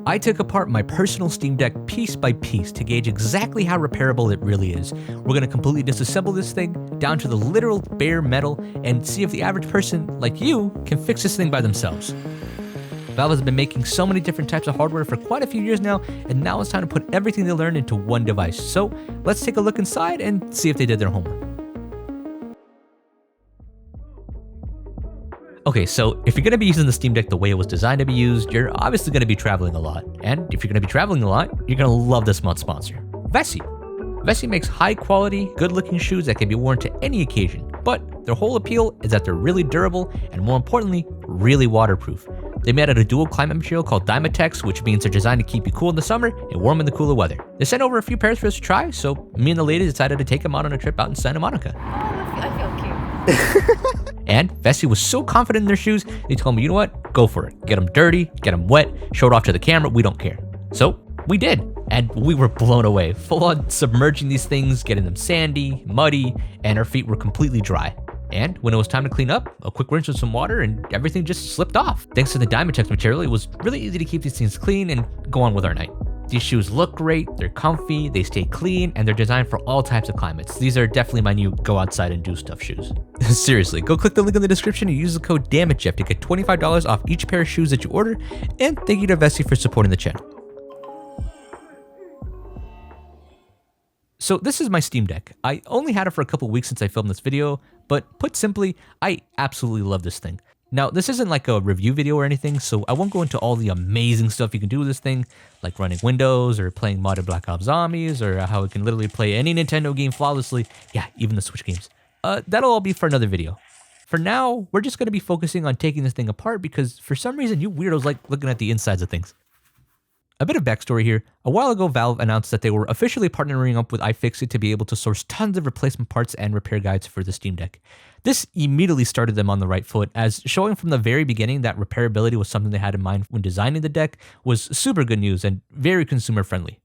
I took apart my personal Steam Deck piece by piece to gauge exactly how repairable it really is. We're going to completely disassemble this thing down to the literal bare metal and see if the average person like you can fix this thing by themselves. Valve has been making so many different types of hardware for quite a few years now, and now it's time to put everything they learned into one device. So let's take a look inside and see if they did their homework. Okay, so if you're going to be using the Steam Deck the way it was designed to be used, you're obviously going to be traveling a lot. And if you're going to be traveling a lot, you're going to love this month's sponsor, Vessi. Vessi makes high quality, good looking shoes that can be worn to any occasion, but their whole appeal is that they're really durable and, more importantly, really waterproof. They made out of dual climate material called Dymatex, which means they're designed to keep you cool in the summer and warm in the cooler weather. They sent over a few pairs for us to try, so me and the ladies decided to take them out on a trip out in Santa Monica. I feel cute. And Vessi was so confident in their shoes, they told me, you know what, go for it. Get them dirty, get them wet, show it off to the camera, we don't care. So we did, and we were blown away. Full on submerging these things, getting them sandy, muddy, and our feet were completely dry. And when it was time to clean up, a quick rinse with some water and everything just slipped off. Thanks to the Dymatex material, it was really easy to keep these things clean and go on with our night. These shoes look great, they're comfy, they stay clean, and they're designed for all types of climates. These are definitely my new go outside and do stuff shoes. Seriously, go click the link in the description and use the code DAMAGEJEFF to get $25 off each pair of shoes that you order, and thank you to Vessi for supporting the channel. So this is my Steam Deck. I only had it for a couple weeks since I filmed this video, but put simply, I absolutely love this thing. Now, this isn't like a review video or anything, so I won't go into all the amazing stuff you can do with this thing, like running Windows or playing modded Black Ops Zombies, or how it can literally play any Nintendo game flawlessly. Yeah, even the Switch games. That'll all be for another video. For now, we're just going to be focusing on taking this thing apart because for some reason you weirdos like looking at the insides of things. A bit of backstory here. A while ago, Valve announced that they were officially partnering up with iFixit to be able to source tons of replacement parts and repair guides for the Steam Deck. This immediately started them on the right foot, as showing from the very beginning that repairability was something they had in mind when designing the deck was super good news and very consumer friendly.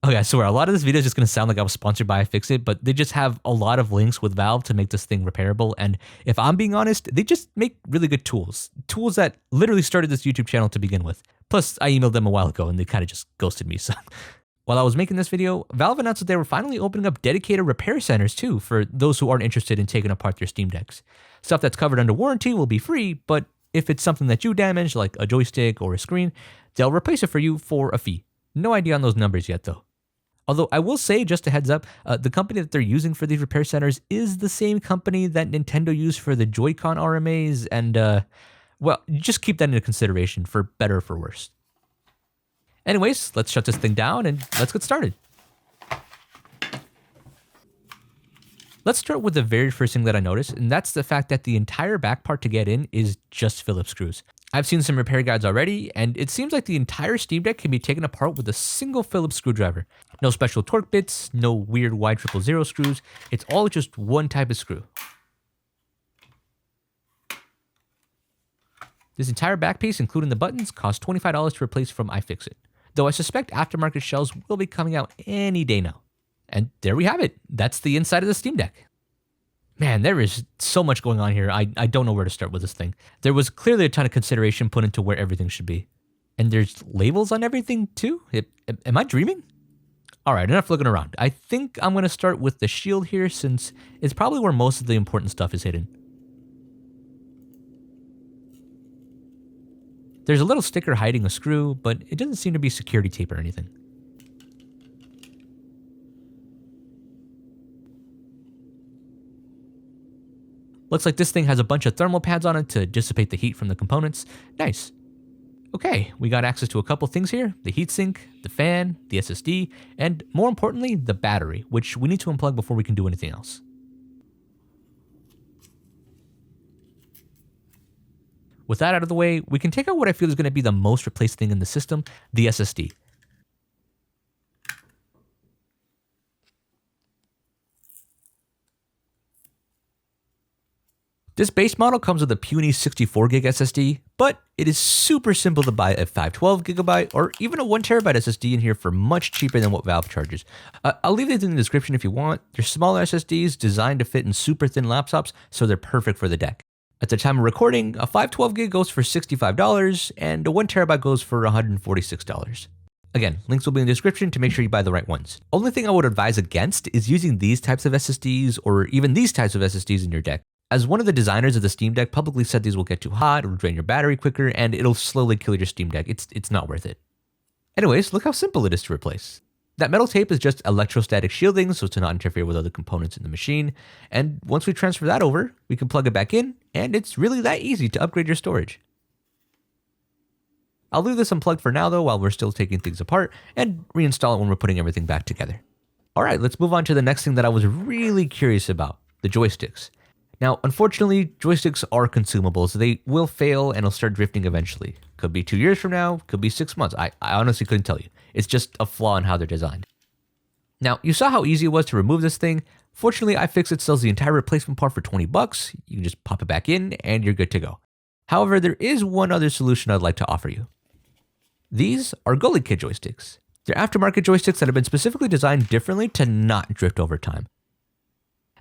Okay, I swear, a lot of this video is just going to sound like I was sponsored by iFixit, but they just have a lot of links with Valve to make this thing repairable, and if I'm being honest, they just make really good tools. Tools that literally started this YouTube channel to begin with. Plus, I emailed them a while ago and they kind of just ghosted me, so... While I was making this video, Valve announced that they were finally opening up dedicated repair centers too for those who aren't interested in taking apart their Steam Decks. Stuff that's covered under warranty will be free, but if it's something that you damage, like a joystick or a screen, they'll replace it for you for a fee. No idea on those numbers yet though. Although I will say, just a heads up, the company that they're using for these repair centers is the same company that Nintendo used for the Joy-Con RMAs, and well, just keep that into consideration for better or for worse. Anyways, let's shut this thing down and let's get started. Let's start with the very first thing that I noticed, and that's the fact that the entire back part to get in is just Phillips screws. I've seen some repair guides already, and it seems like the entire Steam Deck can be taken apart with a single Phillips screwdriver. No special torque bits, no weird Y000 screws, it's all just one type of screw. This entire back piece, including the buttons, costs $25 to replace from iFixit. Though I suspect aftermarket shells will be coming out any day now. And there we have it. That's the inside of the Steam Deck. Man, there is so much going on here. I don't know where to start with this thing. There was clearly a ton of consideration put into where everything should be. And there's labels on everything too? Am I dreaming? Alright, enough looking around. I think I'm going to start with the shield here since it's probably where most of the important stuff is hidden. There's a little sticker hiding a screw, but it doesn't seem to be security tape or anything. Looks like this thing has a bunch of thermal pads on it to dissipate the heat from the components. Nice. Okay, we got access to a couple things here. The heatsink, the fan, the SSD, and more importantly, the battery, which we need to unplug before we can do anything else. With that out of the way, we can take out what I feel is going to be the most replaced thing in the system, the SSD. This base model comes with a puny 64 gig SSD, but it is super simple to buy a 512GB or even a 1TB SSD in here for much cheaper than what Valve charges. I'll leave these in the description if you want. They're smaller SSDs designed to fit in super thin laptops, so they're perfect for the deck. At the time of recording, a 512 gig goes for $65 and a 1TB goes for $146. Again, links will be in the description to make sure you buy the right ones. Only thing I would advise against is using these types of SSDs or even these types of SSDs in your deck, as one of the designers of the Steam Deck publicly said these will get too hot, it'll drain your battery quicker, and it'll slowly kill your Steam Deck. It's not worth it. Anyways, look how simple it is to replace. That metal tape is just electrostatic shielding so to not interfere with other components in the machine, and once we transfer that over, we can plug it back in, and it's really that easy to upgrade your storage. I'll leave this unplugged for now though while we're still taking things apart, and reinstall it when we're putting everything back together. Alright, let's move on to the next thing that I was really curious about, the joysticks. Now, unfortunately, joysticks are consumables. So they will fail and it'll start drifting eventually. Could be 2 years from now, could be 6 months. I honestly couldn't tell you. It's just a flaw in how they're designed. Now, you saw how easy it was to remove this thing. Fortunately, iFixit sells the entire replacement part for $20. You can just pop it back in and you're good to go. However, there is one other solution I'd like to offer you. These are gulikit joysticks. They're aftermarket joysticks that have been specifically designed differently to not drift over time.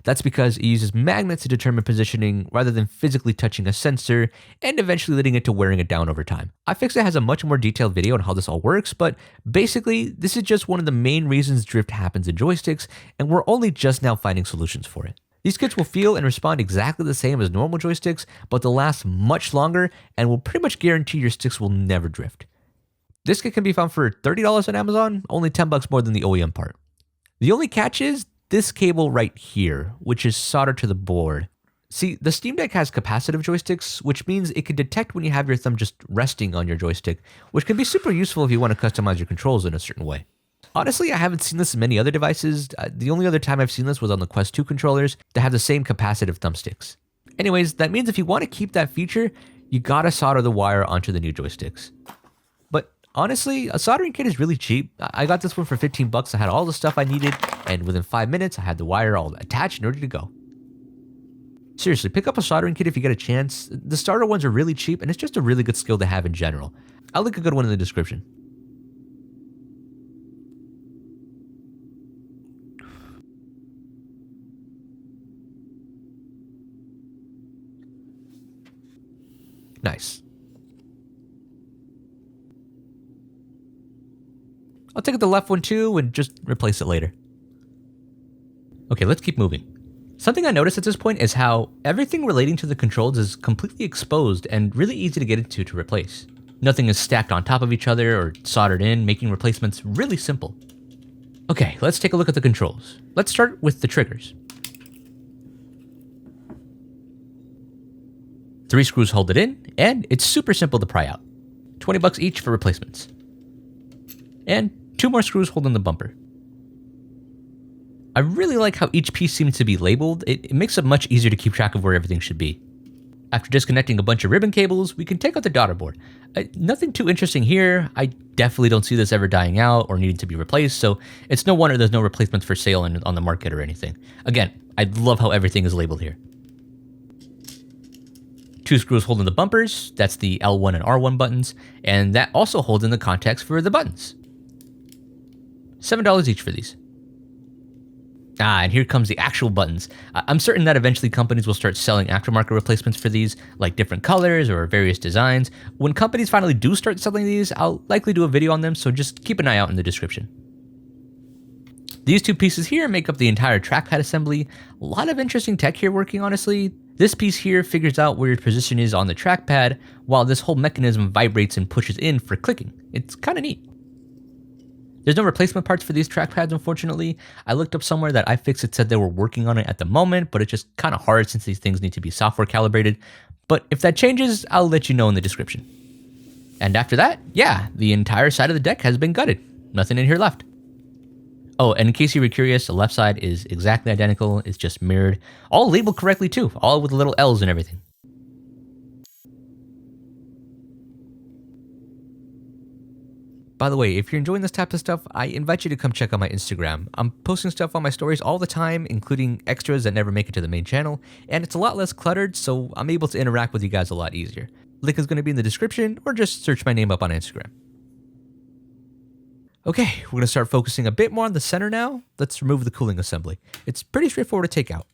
That's because it uses magnets to determine positioning rather than physically touching a sensor and eventually leading it to wearing it down over time. iFixit has a much more detailed video on how this all works, but basically this is just one of the main reasons drift happens in joysticks, and we're only just now finding solutions for it. These kits will feel and respond exactly the same as normal joysticks, but they'll last much longer and will pretty much guarantee your sticks will never drift. This kit can be found for $30 on Amazon, only $10 more than the OEM part. The only catch is this cable right here, which is soldered to the board. See, the Steam Deck has capacitive joysticks, which means it can detect when you have your thumb just resting on your joystick, which can be super useful if you want to customize your controls in a certain way. Honestly, I haven't seen this in many other devices. The only other time I've seen this was on the Quest 2 controllers that have the same capacitive thumbsticks. Anyways, that means if you want to keep that feature, you gotta solder the wire onto the new joysticks. Honestly, a soldering kit is really cheap. I got this one for $15. I had all the stuff I needed, and within 5 minutes, I had the wire all attached and ready to go. Seriously, pick up a soldering kit if you get a chance. The starter ones are really cheap, and it's just a really good skill to have in general. I'll link a good one in the description. Nice. I'll take the left one too and just replace it later. Okay, let's keep moving. Something I noticed at this point is how everything relating to the controls is completely exposed and really easy to get into to replace. Nothing is stacked on top of each other or soldered in, making replacements really simple. Okay, let's take a look at the controls. Let's start with the triggers. 3 screws hold it in, and it's super simple to pry out. $20 each for replacements. And 2 more screws hold in the bumper. I really like how each piece seems to be labeled. It makes it much easier to keep track of where everything should be. After disconnecting a bunch of ribbon cables, we can take out the daughter board. Nothing too interesting here. I definitely don't see this ever dying out or needing to be replaced, so it's no wonder there's no replacements for sale on the market or anything. Again, I love how everything is labeled here. 2 screws hold in the bumpers, that's the L1 and R1 buttons, and that also holds in the contacts for the buttons. $7 each for these. And here comes the actual buttons. I'm certain that eventually companies will start selling aftermarket replacements for these, like different colors or various designs. When companies finally do start selling these, I'll likely do a video on them, so just keep an eye out in the description. These 2 pieces here make up the entire trackpad assembly. A lot of interesting tech here working, honestly. This piece here figures out where your position is on the trackpad, while this whole mechanism vibrates and pushes in for clicking. It's kind of neat. There's no replacement parts for these trackpads, unfortunately. I looked up somewhere that iFixit said they were working on it at the moment, but it's just kind of hard since these things need to be software calibrated. But if that changes, I'll let you know in the description. And after that, yeah, the entire side of the deck has been gutted. Nothing in here left. Oh, and in case you were curious, the left side is exactly identical. It's just mirrored. All labeled correctly too, all with little L's and everything. By the way, if you're enjoying this type of stuff, I invite you to come check out my Instagram. I'm posting stuff on my stories all the time, including extras that never make it to the main channel, and it's a lot less cluttered, so I'm able to interact with you guys a lot easier. Link is going to be in the description, or just search my name up on Instagram. Okay, we're going to start focusing a bit more on the center now. Let's remove the cooling assembly. It's pretty straightforward to take out.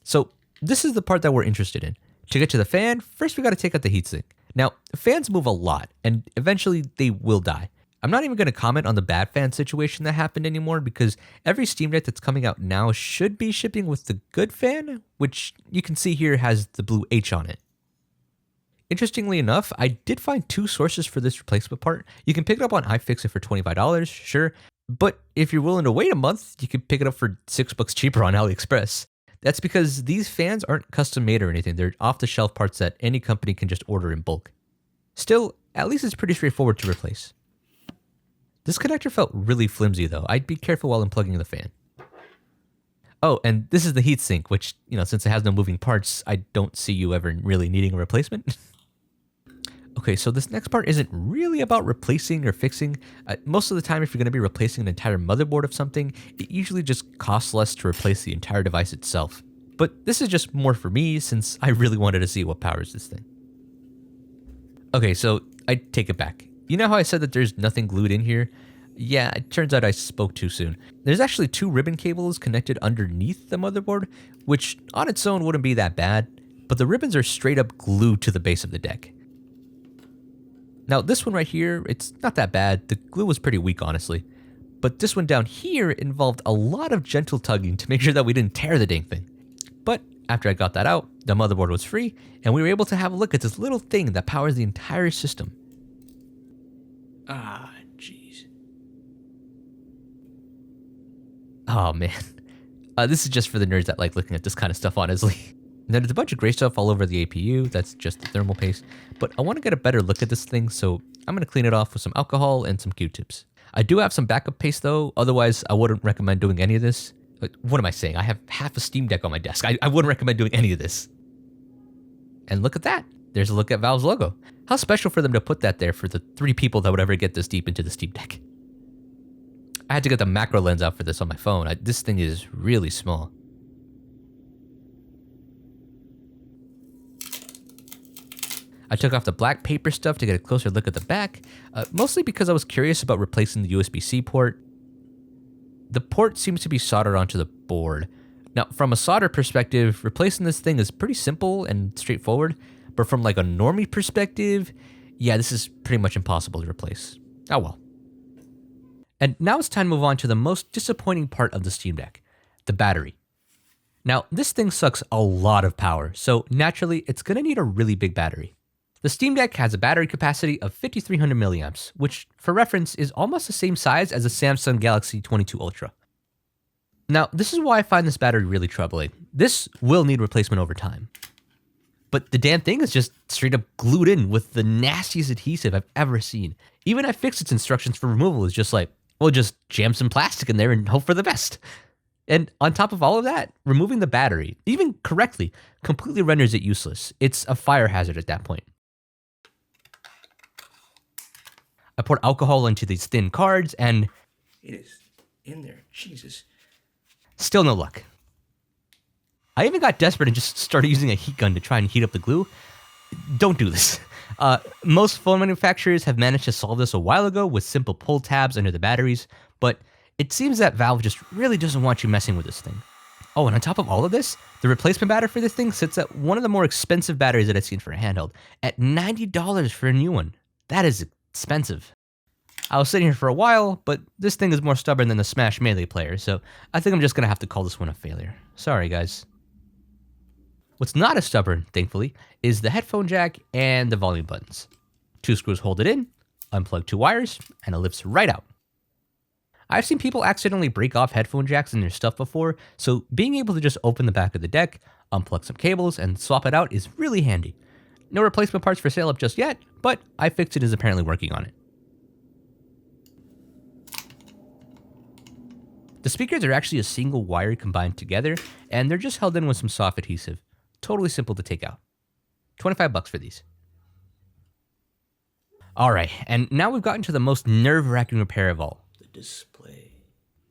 So, This is the part that we're interested in. To get to the fan, first we got to take out the heatsink. Now, fans move a lot, and eventually they will die. I'm not even going to comment on the bad fan situation that happened anymore because every Steam Deck that's coming out now should be shipping with the good fan, which you can see here has the blue H on it. Interestingly enough, I did find 2 sources for this replacement part. You can pick it up on iFixit for $25, sure, but if you're willing to wait a month, you can pick it up for $6 cheaper on AliExpress. That's because these fans aren't custom made or anything. They're off-the-shelf parts that any company can just order in bulk. Still, at least it's pretty straightforward to replace. This connector felt really flimsy though. I'd be careful while unplugging the fan. Oh, and this is the heatsink, which, since it has no moving parts, I don't see you ever really needing a replacement. Okay, so this next part isn't really about replacing or fixing. Most of the time, if you're going to be replacing an entire motherboard of something, it usually just costs less to replace the entire device itself. But this is just more for me since I really wanted to see what powers this thing. Okay, so I take it back. You know how I said that there's nothing glued in here? Yeah, it turns out I spoke too soon. There's actually 2 ribbon cables connected underneath the motherboard, which on its own wouldn't be that bad, but the ribbons are straight up glued to the base of the deck. Now this one right here, it's not that bad. The glue was pretty weak, honestly. But this one down here involved a lot of gentle tugging to make sure that we didn't tear the dang thing. But after I got that out, the motherboard was free, and we were able to have a look at this little thing that powers the entire system. Ah, jeez. Oh man. This is just for the nerds that like looking at this kind of stuff, honestly. Now there's a bunch of gray stuff all over the APU, that's just the thermal paste, but I want to get a better look at this thing, so I'm going to clean it off with some alcohol and some Q-tips. I do have some backup paste though, otherwise I wouldn't recommend doing any of this. What am I saying? I have half a Steam Deck on my desk. I wouldn't recommend doing any of this. And look at that. There's a look at Valve's logo. How special for them to put that there for the 3 people that would ever get this deep into the Steam Deck. I had to get the macro lens out for this on my phone. This thing is really small. I took off the black paper stuff to get a closer look at the back, mostly because I was curious about replacing the USB-C port. The port seems to be soldered onto the board. Now, from a solder perspective, replacing this thing is pretty simple and straightforward, but from like a normie perspective, yeah, this is pretty much impossible to replace. Oh well. And now it's time to move on to the most disappointing part of the Steam Deck, the battery. Now, this thing sucks a lot of power, so naturally, it's going to need a really big battery. The Steam Deck has a battery capacity of 5300 milliamps, which, for reference, is almost the same size as a Samsung Galaxy 22 Ultra. Now, this is why I find this battery really troubling. This will need replacement over time. But the damn thing is just straight up glued in with the nastiest adhesive I've ever seen. Even iFixit's instructions for removal is just like, well, just jam some plastic in there and hope for the best. And on top of all of that, removing the battery, even correctly, completely renders it useless. It's a fire hazard at that point. I poured alcohol into these thin cards and it is in there, Jesus. Still no luck. I even got desperate and just started using a heat gun to try and heat up the glue. Don't do this. Most phone manufacturers have managed to solve this a while ago with simple pull tabs under the batteries, but it seems that Valve just really doesn't want you messing with this thing. Oh, and on top of all of this, the replacement battery for this thing sits at one of the more expensive batteries that I've seen for a handheld, at $90 for a new one. That is expensive. I was sitting here for a while, but this thing is more stubborn than the Smash Melee player, so I think I'm just gonna have to call this one a failure. Sorry, guys. What's not as stubborn, thankfully, is the headphone jack and the volume buttons. 2 screws hold it in, unplug 2 wires, and it lifts right out. I've seen people accidentally break off headphone jacks in their stuff before, so being able to just open the back of the deck, unplug some cables, and swap it out is really handy. No replacement parts for sale up just yet, but iFixit is apparently working on it. The speakers are actually a single wire combined together, and they're just held in with some soft adhesive. Totally simple to take out. $25 for these. Alright, and now we've gotten to the most nerve-wracking repair of all. The display.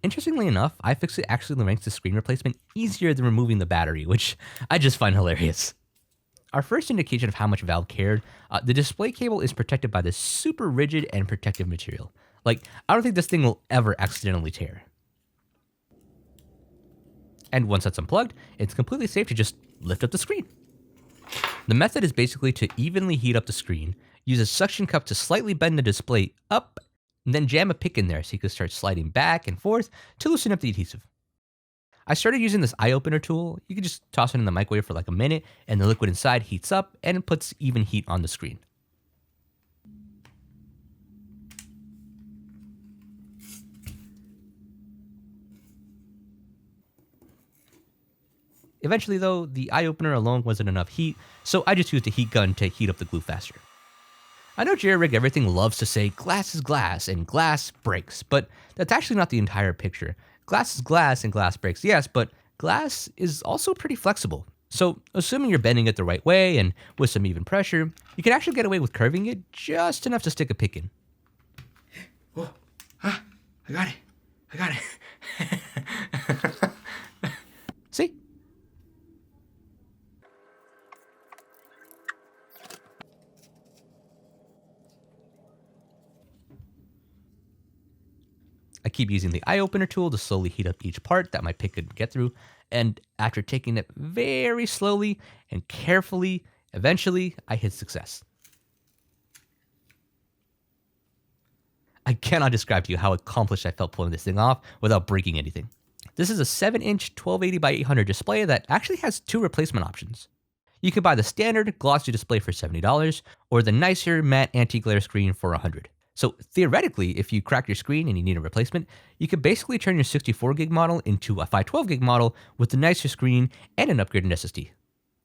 Interestingly enough, iFixit actually ranks the screen replacement easier than removing the battery, which I just find hilarious. Our first indication of how much Valve cared, the display cable is protected by this super rigid and protective material. Like, I don't think this thing will ever accidentally tear. And once that's unplugged, it's completely safe to just lift up the screen. The method is basically to evenly heat up the screen, use a suction cup to slightly bend the display up, and then jam a pick in there so you can start sliding back and forth to loosen up the adhesive. I started using this eye opener tool. You can just toss it in the microwave for like a minute, and the liquid inside heats up and it puts even heat on the screen. Eventually though, the eye opener alone wasn't enough heat, so I just used a heat gun to heat up the glue faster. I know JRig Everything loves to say glass is glass and glass breaks, but that's actually not the entire picture. Glass is glass and glass breaks, yes, but glass is also pretty flexible. So assuming you're bending it the right way and with some even pressure, you can actually get away with curving it just enough to stick a pick in. Oh, I got it. See? I keep using the eye opener tool to slowly heat up each part that my pick could get through, and after taking it very slowly and carefully, eventually I hit success. I cannot describe to you how accomplished I felt pulling this thing off without breaking anything. This is a 7-inch 1280 by 800 display that actually has 2 replacement options. You can buy the standard glossy display for $70 or the nicer matte anti-glare screen for $100. So theoretically, if you crack your screen and you need a replacement, you could basically turn your 64 gig model into a 512 gig model with a nicer screen and an upgraded SSD.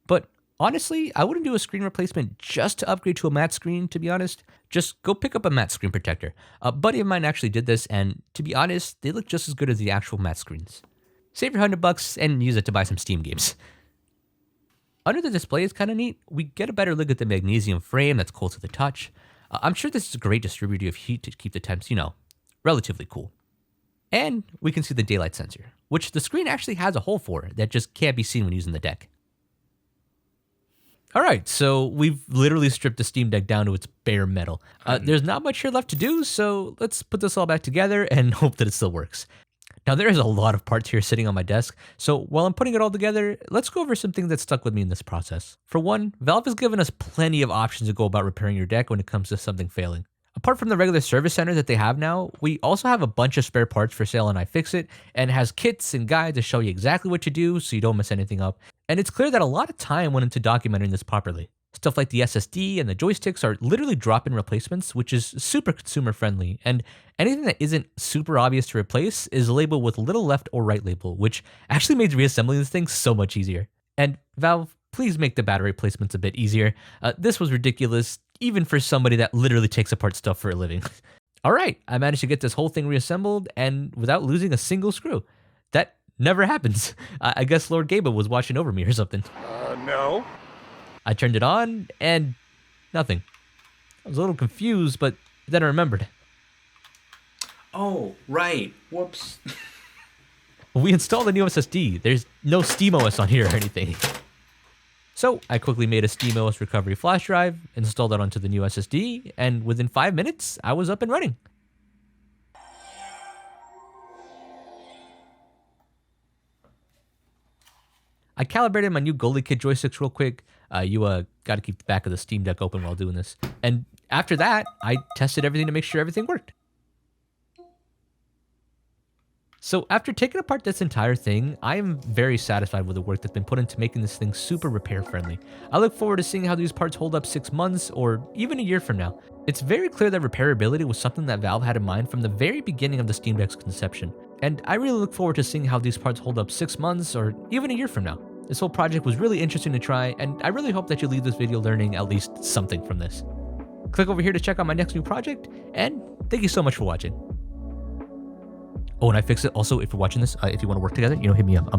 But honestly, I wouldn't do a screen replacement just to upgrade to a matte screen, to be honest. Just go pick up a matte screen protector. A buddy of mine actually did this, and to be honest, they look just as good as the actual matte screens. Save your $100 and use it to buy some Steam games. Under the display is kind of neat. We get a better look at the magnesium frame that's cool to the touch. I'm sure this is a great distributor of heat to keep the temps, relatively cool. And we can see the daylight sensor, which the screen actually has a hole for that just can't be seen when using the deck. Alright, so we've literally stripped the Steam Deck down to its bare metal. There's not much here left to do, so let's put this all back together and hope that it still works. Now there is a lot of parts here sitting on my desk, so while I'm putting it all together, let's go over some things that stuck with me in this process. For one, Valve has given us plenty of options to go about repairing your deck when it comes to something failing. Apart from the regular service center that they have now, we also have a bunch of spare parts for sale on iFixit, and it has kits and guides to show you exactly what to do so you don't mess anything up. And it's clear that a lot of time went into documenting this properly. Stuff like the SSD and the joysticks are literally drop-in replacements, which is super consumer friendly, and anything that isn't super obvious to replace is labeled with little left or right label, which actually makes reassembling this thing so much easier. And Valve, please make the battery replacements a bit easier. This was ridiculous, even for somebody that literally takes apart stuff for a living. Alright, I managed to get this whole thing reassembled and without losing a single screw. That never happens. I guess Lord Gaba was watching over me or something. No. I turned it on, and nothing. I was a little confused, but then I remembered. Oh, right. Whoops. We installed a new SSD. There's no SteamOS on here or anything. So I quickly made a SteamOS recovery flash drive, installed it onto the new SSD, and within 5 minutes, I was up and running. I calibrated my new gulikit joysticks real quick. You got to keep the back of the Steam Deck open while doing this. And after that, I tested everything to make sure everything worked. So after taking apart this entire thing, I am very satisfied with the work that's been put into making this thing super repair friendly. I look forward to seeing how these parts hold up 6 months or even a year from now. It's very clear that repairability was something that Valve had in mind from the very beginning of the Steam Deck's conception. And I really look forward to seeing how these parts hold up 6 months or even a year from now. This whole project was really interesting to try, and I really hope that you leave this video learning at least something from this. Click over here to check out my next new project, and thank you so much for watching. Oh, and iFixit, also, if you're watching this, if you want to work together, hit me up.